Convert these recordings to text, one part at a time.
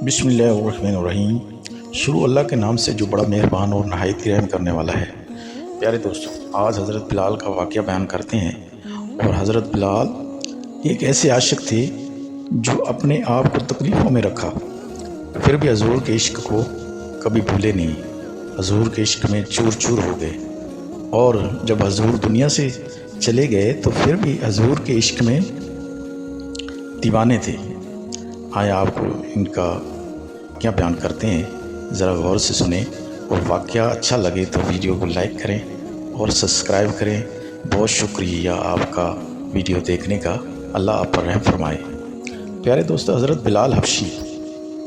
بسم اللہ الرحمن الرحیم۔ شروع اللہ کے نام سے جو بڑا مہربان اور نہایت رحم کرنے والا ہے۔ پیارے دوستوں، آج حضرت بلال کا واقعہ بیان کرتے ہیں۔ اور حضرت بلال ایک ایسے عاشق تھے جو اپنے آپ کو تکلیفوں میں رکھا، پھر بھی حضور کے عشق کو کبھی بھولے نہیں۔ حضور کے عشق میں چور چور ہو گئے، اور جب حضور دنیا سے چلے گئے تو پھر بھی حضور کے عشق میں دیوانے تھے۔ آئے آپ کو ان کا کیا بیان کرتے ہیں، ذرا غور سے سنیں، اور واقعہ اچھا لگے تو ویڈیو کو لائک کریں اور سبسکرائب کریں۔ بہت شکریہ آپ کا ویڈیو دیکھنے کا، اللہ آپ پر رحم فرمائے۔ پیارے دوستو، حضرت بلال حبشی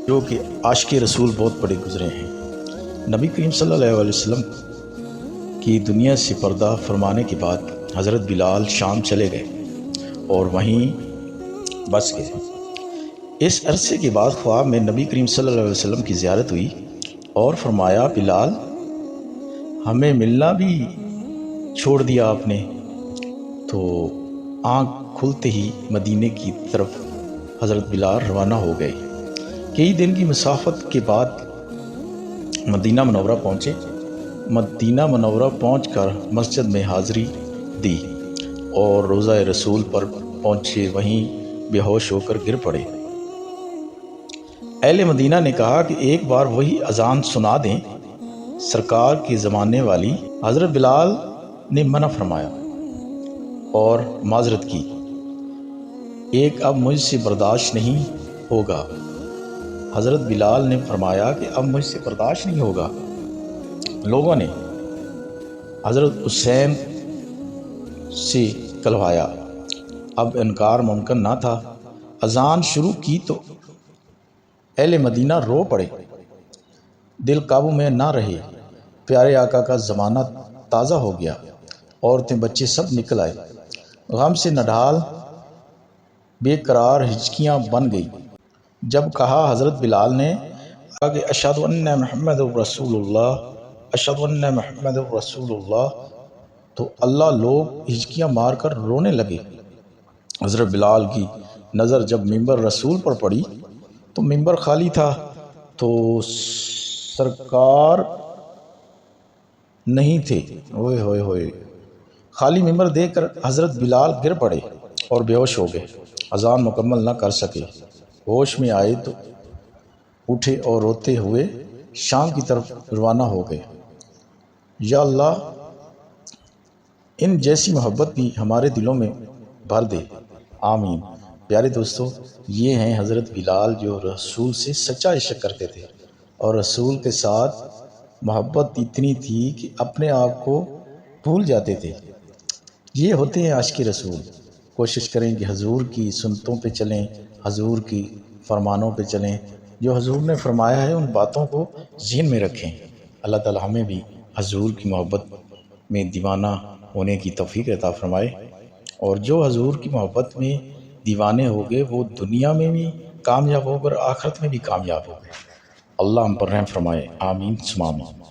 جو کہ عاشق رسول بہت بڑے گزرے ہیں، نبی کریم صلی اللہ علیہ وسلم کی دنیا سے پردہ فرمانے کے بعد حضرت بلال شام چلے گئے اور وہیں بس گئے۔ اس عرصے کے بعد خواب میں نبی کریم صلی اللہ علیہ وسلم کی زیارت ہوئی اور فرمایا، بلال ہمیں ملنا بھی چھوڑ دیا آپ نے۔ تو آنکھ کھلتے ہی مدینے کی طرف حضرت بلال روانہ ہو گئے۔ کئی دن کی مسافت کے بعد مدینہ منورہ پہنچے۔ مدینہ منورہ پہنچ کر مسجد میں حاضری دی اور روضہ رسول پر پہنچے، وہیں بے ہوش ہو کر گر پڑے۔ اہل مدینہ نے کہا کہ ایک بار وہی اذان سنا دیں۔ سرکار کے زمانے والی حضرت بلال نے منع فرمایا اور معذرت کی، ایک اب مجھ سے برداشت نہیں ہوگا۔ حضرت بلال نے فرمایا کہ اب مجھ سے برداشت نہیں ہوگا۔ لوگوں نے حضرت حسین سے کلوایا، اب انکار ممکن نہ تھا۔ اذان شروع کی تو اہل مدینہ رو پڑے، دل قابو میں نہ رہے۔ پیارے آقا کا زمانہ تازہ ہو گیا، عورتیں بچے سب نکل آئے، غم سے نڈھال بے قرار ہچکیاں بن گئی۔ جب کہا حضرت بلال نے کہ اشہد ان محمد رسول اللہ، اشہد ان محمد رسول اللہ، تو اللہ لوگ ہچکیاں مار کر رونے لگے۔ حضرت بلال کی نظر جب ممبر رسول پر پڑی تو ممبر خالی تھا، تو سرکار نہیں تھے۔ ہوئے ہوئے ہوئے خالی ممبر دیکھ کر حضرت بلال گر پڑے اور بے ہوش ہو گئے، اذان مکمل نہ کر سکے۔ ہوش میں آئے تو اٹھے اور روتے ہوئے شام کی طرف روانہ ہو گئے۔ یا اللہ، ان جیسی محبت بھی ہمارے دلوں میں بھر دے، آمین۔ پیارے دوستو، یہ ہیں حضرت بلال جو رسول سے سچا عشق کرتے تھے، اور رسول کے ساتھ محبت اتنی تھی کہ اپنے آپ کو بھول جاتے تھے۔ یہ ہوتے ہیں عاشق رسول۔ کوشش کریں کہ حضور کی سنتوں پہ چلیں، حضور کی فرمانوں پہ چلیں، جو حضور نے فرمایا ہے ان باتوں کو ذہن میں رکھیں۔ اللہ تعالی ہمیں بھی حضور کی محبت میں دیوانہ ہونے کی توفیق عطا فرمائے، اور جو حضور کی محبت میں دیوانے ہو گئے وہ دنیا میں بھی کامیاب ہو کر آخرت میں بھی کامیاب ہو گئے۔ اللہ ہم پر رحم فرمائے، آمین ثم آمین۔